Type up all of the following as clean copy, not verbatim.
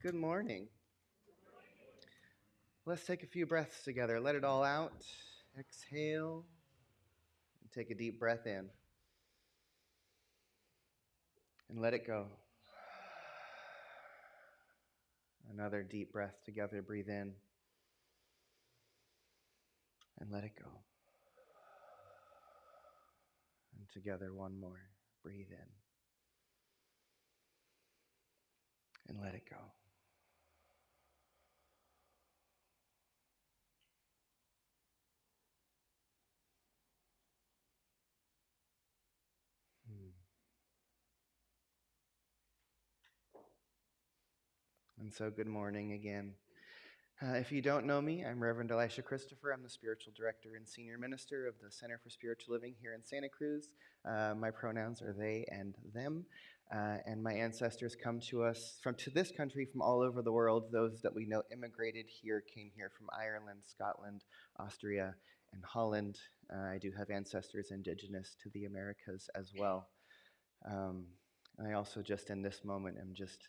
Good morning. Let's take a few breaths together. Let it all out. Exhale. And take a deep breath in. And let it go. Another deep breath together. Breathe in. And let it go. And together, one more. Breathe in. And let it go. And so, good morning again. If you don't know me, I'm Reverend Elisha Christopher. I'm the spiritual director and senior minister of the Center for Spiritual Living here in Santa Cruz. My pronouns are they and them. And my ancestors come to us to this country from all over the world. Those that we know immigrated here came here from Ireland, Scotland, Austria, and Holland. I do have ancestors indigenous to the Americas as well. I also just in this moment am just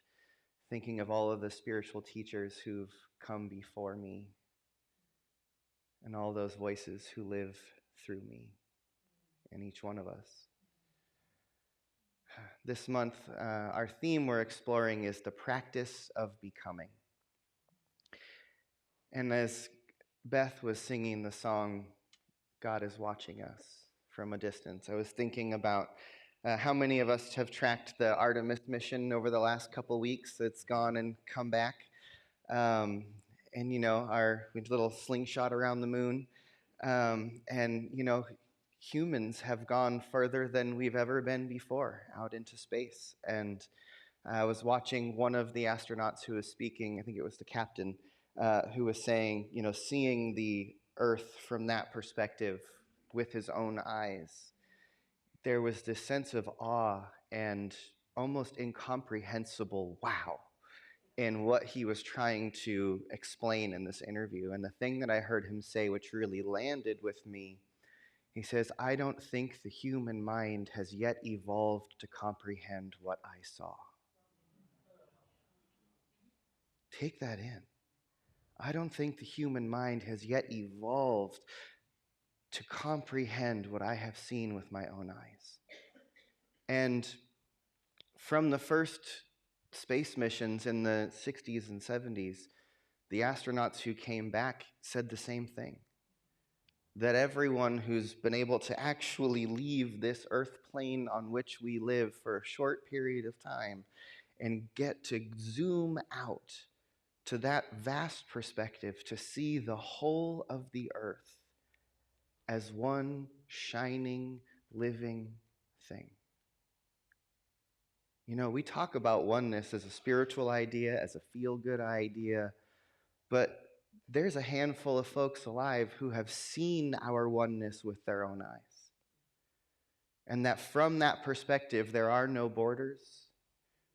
thinking of all of the spiritual teachers who've come before me and all those voices who live through me and each one of us. This month, our theme we're exploring is the practice of becoming. And as Beth was singing the song, God is watching us from a distance, I was thinking about how many of us have tracked the Artemis mission over the last couple weeks that's gone and come back. And, our little slingshot around the moon. Humans have gone further than we've ever been before out into space. And I was watching one of the astronauts who was speaking, I think it was the captain, who was saying, seeing the Earth from that perspective with his own eyes, there was this sense of awe and almost incomprehensible wow in what he was trying to explain in this interview. And the thing that I heard him say, which really landed with me, he says, I don't think the human mind has yet evolved to comprehend what I saw. Take that in. I don't think the human mind has yet evolved to comprehend what I have seen with my own eyes. And from the first space missions in the 60s and 70s, the astronauts who came back said the same thing. That everyone who's been able to actually leave this earth plane on which we live for a short period of time and get to zoom out to that vast perspective to see the whole of the earth as one shining, living thing. We talk about oneness as a spiritual idea, as a feel-good idea, but there's a handful of folks alive who have seen our oneness with their own eyes. And that from that perspective, there are no borders,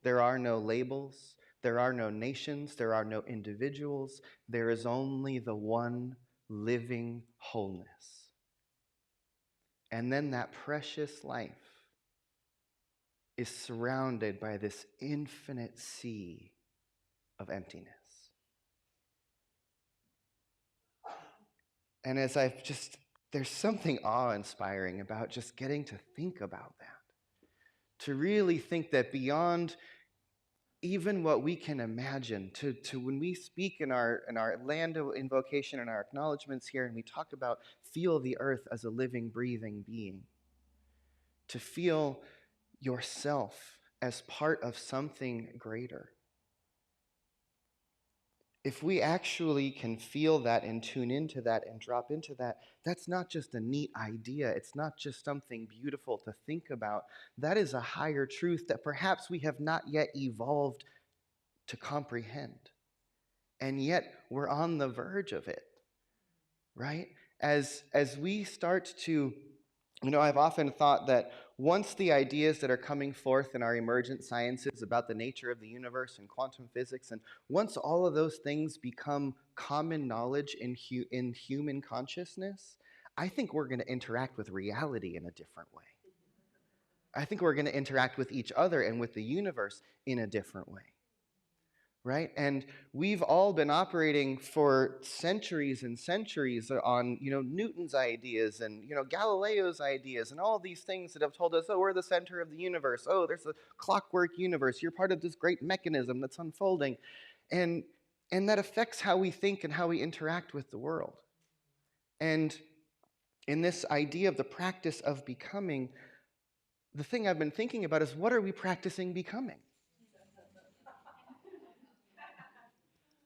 there are no labels, there are no nations, there are no individuals, there is only the one living wholeness. And then that precious life is surrounded by this infinite sea of emptiness. And as there's something awe-inspiring about just getting to think about that. To really think that beyond even what we can imagine, to when we speak in our land invocation and our acknowledgments here, and we talk about feel the earth as a living, breathing being, to feel yourself as part of something greater. If we actually can feel that and tune into that and drop into that, that's not just a neat idea. It's not just something beautiful to think about. That is a higher truth that perhaps we have not yet evolved to comprehend. And yet we're on the verge of it, right? As we start to, I've often thought that once the ideas that are coming forth in our emergent sciences about the nature of the universe and quantum physics, and once all of those things become common knowledge in human consciousness, I think we're going to interact with reality in a different way. I think we're going to interact with each other and with the universe in a different way. right? And we've all been operating for centuries and centuries on, Newton's ideas and, Galileo's ideas and all these things that have told us, oh, we're the center of the universe. Oh, there's a clockwork universe. You're part of this great mechanism that's unfolding. And that affects how we think and how we interact with the world. And in this idea of the practice of becoming, the thing I've been thinking about is, what are we practicing becoming?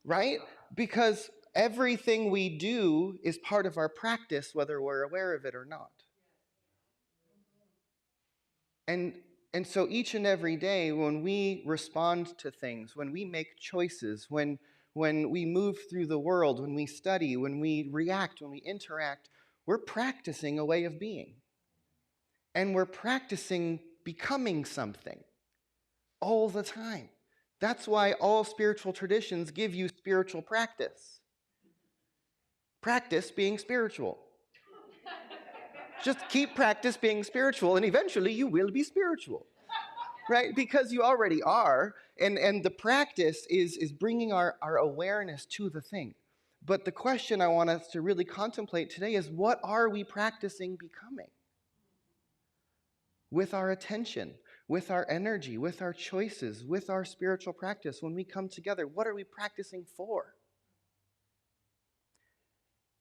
Right? Because everything we do is part of our practice, whether we're aware of it or not. And so each and every day, when we respond to things, when we make choices, when we move through the world, when we study, when we react, when we interact, we're practicing a way of being. And we're practicing becoming something all the time. That's why all spiritual traditions give you spiritual practice. Practice being spiritual. Just keep practice being spiritual, and eventually you will be spiritual, right? Because you already are, and the practice is bringing our awareness to the thing. But the question I want us to really contemplate today is, what are we practicing becoming? With our attention, with our energy, with our choices, with our spiritual practice, when we come together, what are we practicing for?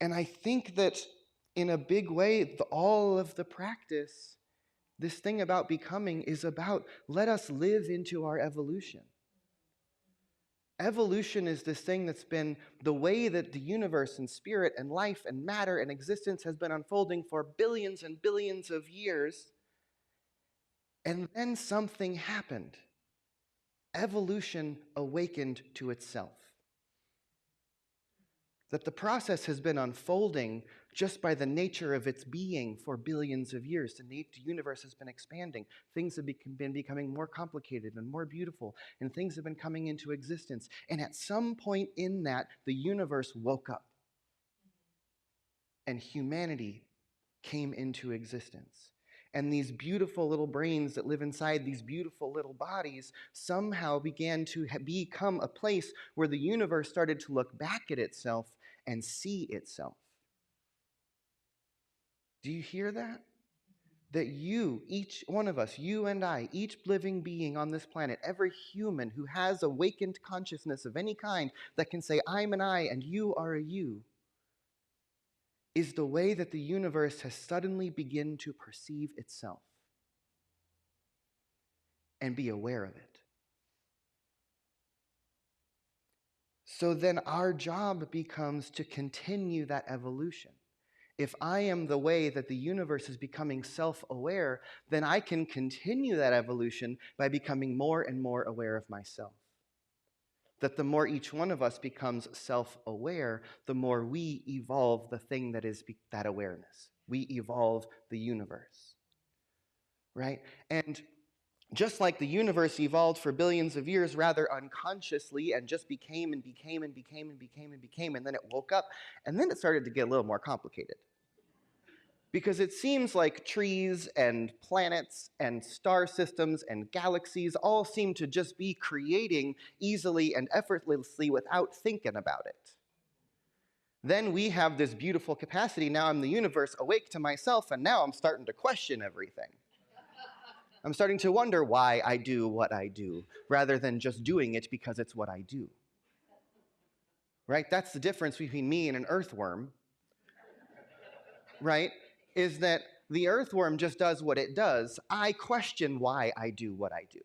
And I think that in a big way, all of the practice, this thing about becoming, is about, let us live into our evolution. Evolution is this thing that's been the way that the universe and spirit and life and matter and existence has been unfolding for billions and billions of years. And then something happened. Evolution awakened to itself. That the process has been unfolding just by the nature of its being for billions of years. The universe has been expanding. Things have been becoming more complicated and more beautiful, and things have been coming into existence. And at some point in that, the universe woke up, and humanity came into existence. And these beautiful little brains that live inside these beautiful little bodies somehow began to become a place where the universe started to look back at itself and see itself. Do you hear that? That you, each one of us, you and I, each living being on this planet, every human who has awakened consciousness of any kind that can say, I'm an I and you are a you, is the way that the universe has suddenly begun to perceive itself and be aware of it. So then our job becomes to continue that evolution. If I am the way that the universe is becoming self-aware, then I can continue that evolution by becoming more and more aware of myself. That the more each one of us becomes self-aware, the more we evolve the thing that is that awareness. We evolve the universe, right? And just like the universe evolved for billions of years rather unconsciously and just became and became and became and became and became, and then it woke up, and then it started to get a little more complicated. Because it seems like trees and planets and star systems and galaxies all seem to just be creating easily and effortlessly without thinking about it. Then we have this beautiful capacity. Now I'm the universe, awake to myself, and now I'm starting to question everything. I'm starting to wonder why I do what I do, rather than just doing it because it's what I do. Right? That's the difference between me and an earthworm. Right? Is that the earthworm just does what it does. I question why I do what I do.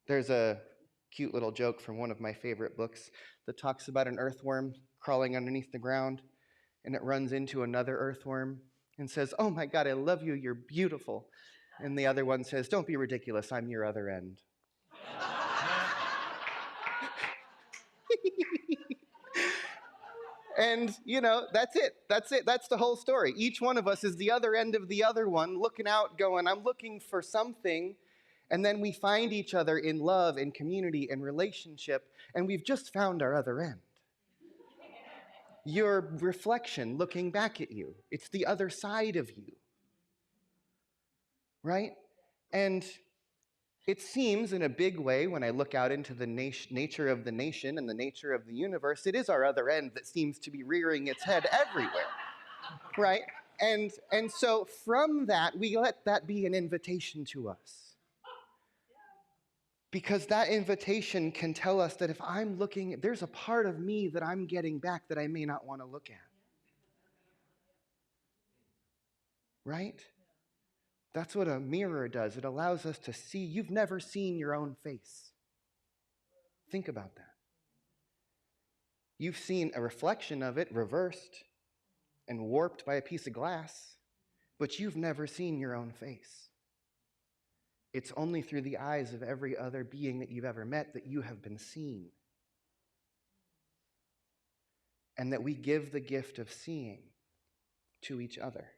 There's a cute little joke from one of my favorite books that talks about an earthworm crawling underneath the ground, and it runs into another earthworm and says, "Oh my God, I love you, you're beautiful." And the other one says, "Don't be ridiculous, I'm your other end." And, that's it. That's it. That's the whole story. Each one of us is the other end of the other one, looking out, going, I'm looking for something. And then we find each other in love and community and relationship, and we've just found our other end. Your reflection looking back at you. It's the other side of you. Right? And It seems in a big way, when I look out into the nature of the nation and the nature of the universe, it is our other end that seems to be rearing its head everywhere, right? And so from that, we let that be an invitation to us. Because that invitation can tell us that if I'm looking, there's a part of me that I'm getting back that I may not want to look at. Right? That's what a mirror does. It allows us to see. You've never seen your own face. Think about that. You've seen a reflection of it reversed and warped by a piece of glass, but you've never seen your own face. It's only through the eyes of every other being that you've ever met that you have been seen. And that we give the gift of seeing to each other.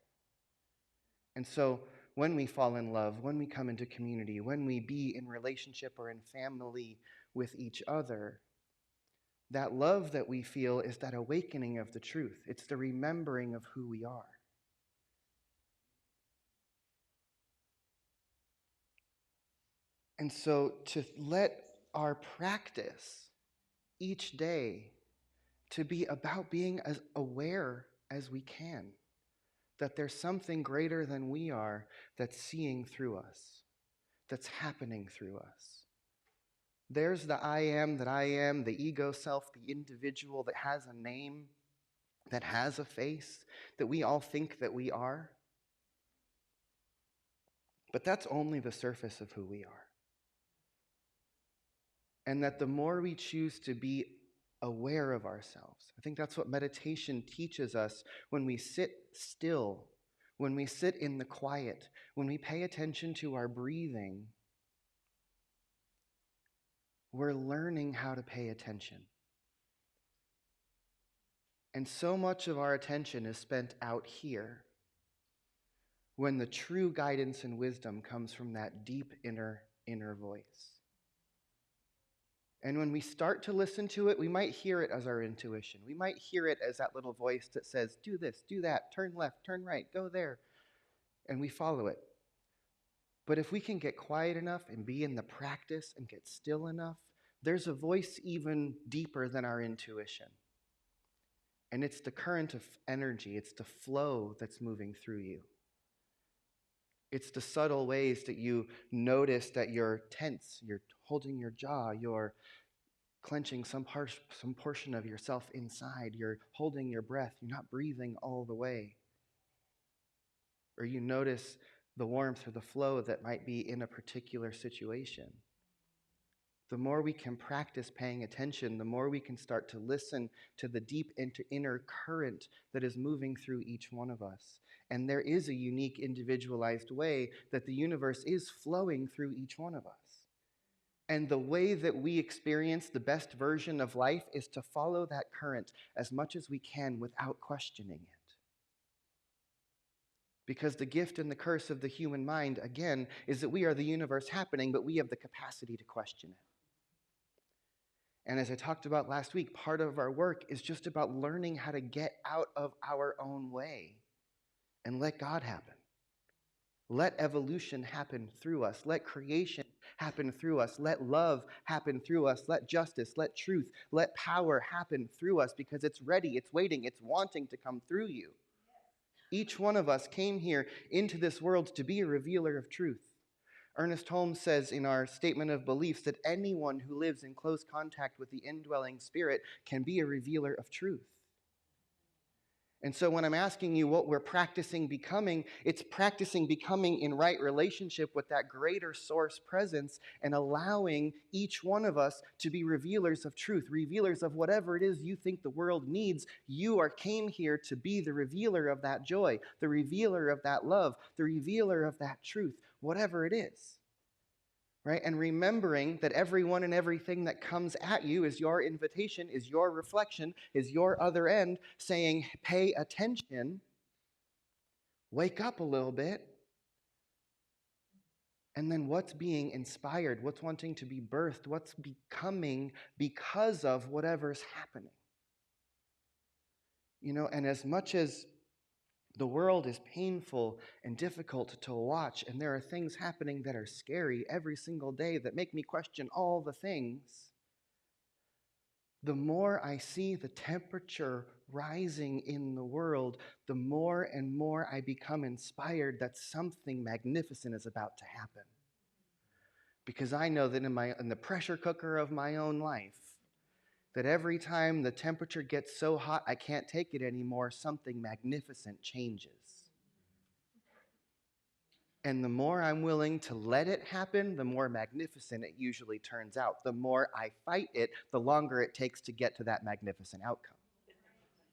And so when we fall in love, when we come into community, when we be in relationship or in family with each other, that love that we feel is that awakening of the truth. It's the remembering of who we are. And so to let our practice each day to be about being as aware as we can, that there's something greater than we are that's seeing through us, that's happening through us. There's the I am that I am, the ego self, the individual that has a name, that has a face, that we all think that we are. But that's only the surface of who we are. And that the more we choose to be aware of ourselves, I think that's what meditation teaches us when we sit still, when we sit in the quiet, when we pay attention to our breathing, we're learning how to pay attention. And so much of our attention is spent out here when the true guidance and wisdom comes from that deep inner voice. And when we start to listen to it, we might hear it as our intuition. We might hear it as that little voice that says, do this, do that, turn left, turn right, go there. And we follow it. But if we can get quiet enough and be in the practice and get still enough, there's a voice even deeper than our intuition. And it's the current of energy. It's the flow that's moving through you. It's the subtle ways that you notice that you're tense, you're holding your jaw, you're clenching some portion of yourself inside, you're holding your breath, you're not breathing all the way. Or you notice the warmth or the flow that might be in a particular situation. The more we can practice paying attention, the more we can start to listen to the deep inner current that is moving through each one of us. And there is a unique, individualized way that the universe is flowing through each one of us. And the way that we experience the best version of life is to follow that current as much as we can without questioning it. Because the gift and the curse of the human mind, again, is that we are the universe happening, but we have the capacity to question it. And as I talked about last week, part of our work is just about learning how to get out of our own way and let God happen. Let evolution happen through us. Let creation happen through us. Let love happen through us. Let justice, let truth, let power happen through us because it's ready, it's waiting, it's wanting to come through you. Each one of us came here into this world to be a revealer of truth. Ernest Holmes says in our statement of beliefs that anyone who lives in close contact with the indwelling spirit can be a revealer of truth. And so when I'm asking you what we're practicing becoming, it's practicing becoming in right relationship with that greater source presence and allowing each one of us to be revealers of truth, revealers of whatever it is you think the world needs. You came here to be the revealer of that joy, the revealer of that love, the revealer of that truth, whatever it is. Right? And remembering that everyone and everything that comes at you is your invitation, is your reflection, is your other end saying, pay attention, wake up a little bit, and then what's being inspired, what's wanting to be birthed, what's becoming because of whatever's happening. You know, and as much as The world is painful and difficult to watch, and there are things happening that are scary every single day that make me question all the things. The more I see the temperature rising in the world, the more and more I become inspired that something magnificent is about to happen. Because I know that in the pressure cooker of my own life, that every time the temperature gets so hot I can't take it anymore, something magnificent changes. And the more I'm willing to let it happen, the more magnificent it usually turns out. The more I fight it, the longer it takes to get to that magnificent outcome.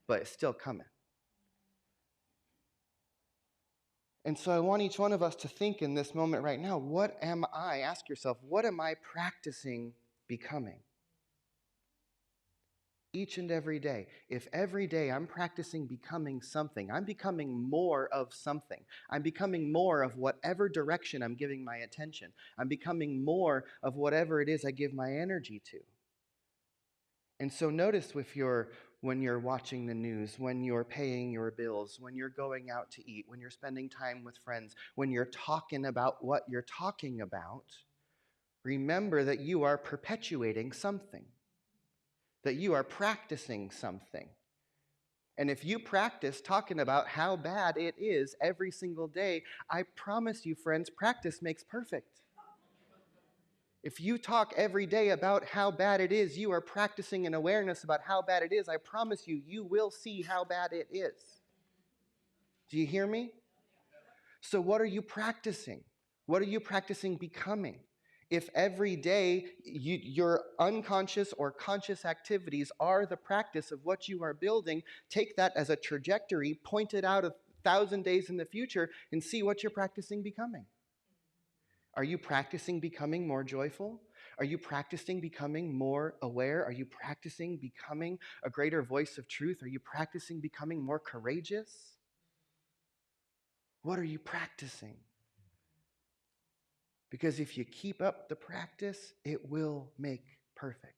But it's still coming. And so I want each one of us to think in this moment right now, what am I? Ask yourself, what am I practicing becoming? Each and every day. If every day I'm practicing becoming something, I'm becoming more of something. I'm becoming more of whatever direction I'm giving my attention. I'm becoming more of whatever it is I give my energy to. And so notice when you're watching the news, when you're paying your bills, when you're going out to eat, when you're spending time with friends, when you're talking about what you're talking about, remember that you are perpetuating something, that you are practicing something. And if you practice talking about how bad it is every single day, I promise you, friends, practice makes perfect. If you talk every day about how bad it is, you are practicing an awareness about how bad it is. I promise you, you will see how bad it is. Do you hear me? So what are you practicing? What are you practicing becoming? If every day your unconscious or conscious activities are the practice of what you are building, take that as a trajectory, point it out 1,000 days in the future, and see what you're practicing becoming. Are you practicing becoming more joyful? Are you practicing becoming more aware? Are you practicing becoming a greater voice of truth? Are you practicing becoming more courageous? What are you practicing? Because if you keep up the practice, it will make perfect.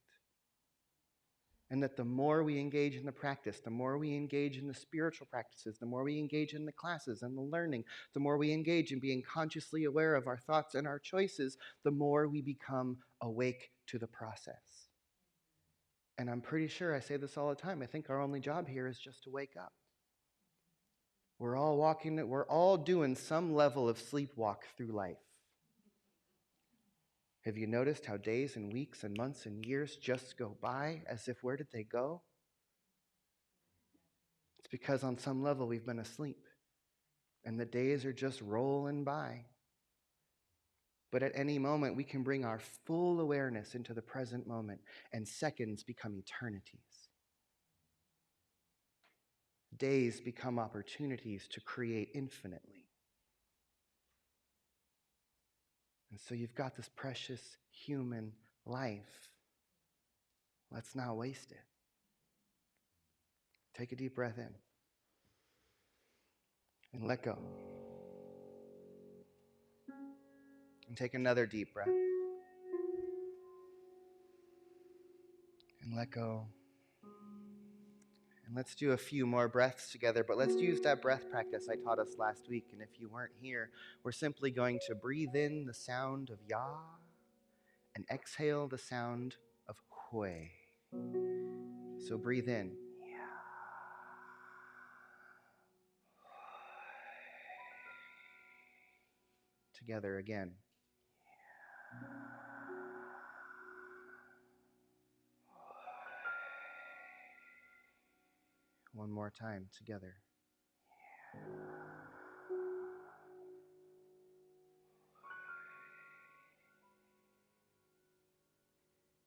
And that the more we engage in the practice, the more we engage in the spiritual practices, the more we engage in the classes and the learning, the more we engage in being consciously aware of our thoughts and our choices, the more we become awake to the process. And I'm pretty sure I say this all the time. I think our only job here is just to wake up. We're all doing some level of sleepwalk through life. Have you noticed how days and weeks and months and years just go by as if where did they go? It's because on some level we've been asleep and the days are just rolling by. But at any moment we can bring our full awareness into the present moment and seconds become eternities. Days become opportunities to create infinitely. And so you've got this precious human life. Let's not waste it. Take a deep breath in and let go. And take another deep breath and let go. And let's do a few more breaths together, but let's use that breath practice I taught us last week. And if you weren't here, we're simply going to breathe in the sound of Ya and exhale the sound of Hui. So breathe in. Together again. One more time together.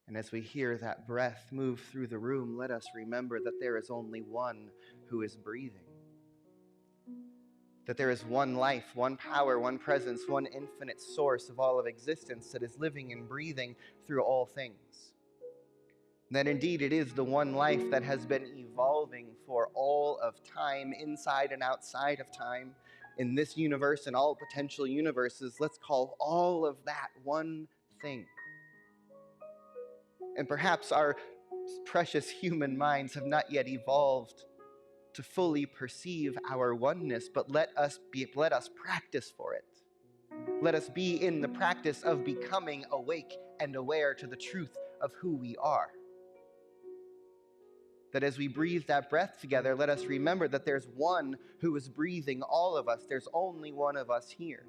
And as we hear that breath move through the room, let us remember that there is only one who is breathing. That there is one life, one power, one presence, one infinite source of all of existence that is living and breathing through all things. That indeed it is the one life that has been evolving for all of time, inside and outside of time, in this universe and all potential universes. Let's call all of that one thing. And perhaps our precious human minds have not yet evolved to fully perceive our oneness, but let us practice for it. Let us be in the practice of becoming awake and aware to the truth of who we are. That as we breathe that breath together, let us remember that there's one who is breathing all of us. There's only one of us here.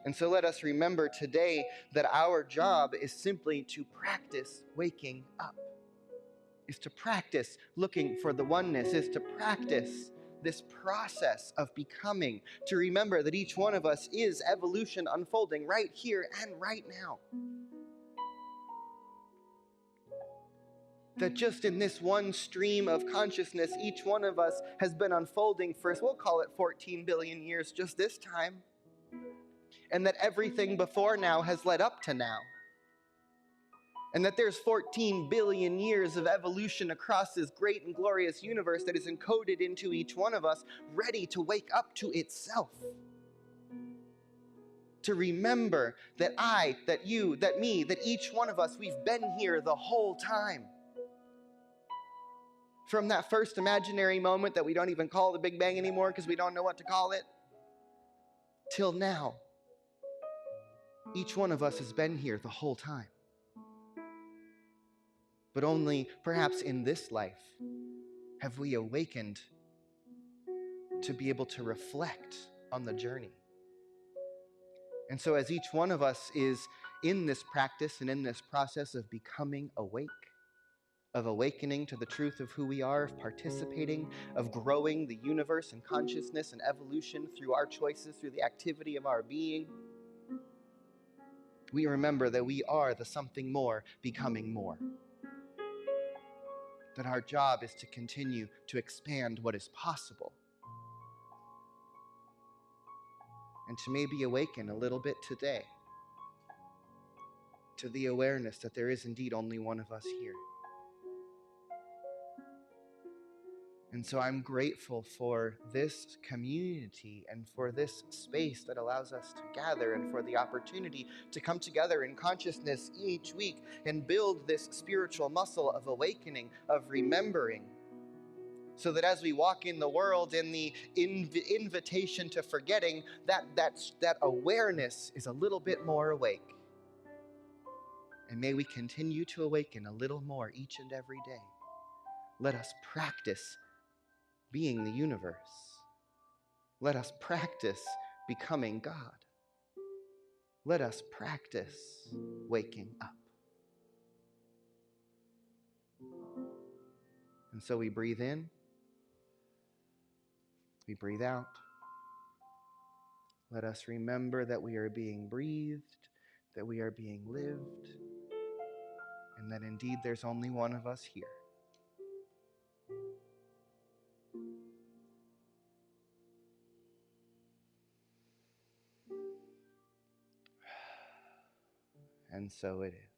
And so let us remember today that our job is simply to practice waking up, is to practice looking for the oneness, is to practice this process of becoming, to remember that each one of us is evolution unfolding right here and right now. That just in this one stream of consciousness, each one of us has been unfolding for, we'll call it 14 billion years just this time. And that everything before now has led up to now. And that there's 14 billion years of evolution across this great and glorious universe that is encoded into each one of us, ready to wake up to itself. To remember that I, that you, that me, that each one of us, we've been here the whole time. From that first imaginary moment that we don't even call the Big Bang anymore because we don't know what to call it, till now, each one of us has been here the whole time. But only perhaps in this life have we awakened to be able to reflect on the journey. And so as each one of us is in this practice and in this process of becoming awake, of awakening to the truth of who we are, of participating, of growing the universe and consciousness and evolution through our choices, through the activity of our being, we remember that we are the something more becoming more. That our job is to continue to expand what is possible. And to maybe awaken a little bit today to the awareness that there is indeed only one of us here. And so I'm grateful for this community and for this space that allows us to gather and for the opportunity to come together in consciousness each week and build this spiritual muscle of awakening, of remembering, so that as we walk in the world in the invitation to forgetting, that awareness is a little bit more awake. And may we continue to awaken a little more each and every day. Let us practice being the universe. Let us practice becoming God. Let us practice waking up. And so we breathe in, we breathe out. Let us remember that we are being breathed, that we are being lived, and that indeed there's only one of us here. And so it is.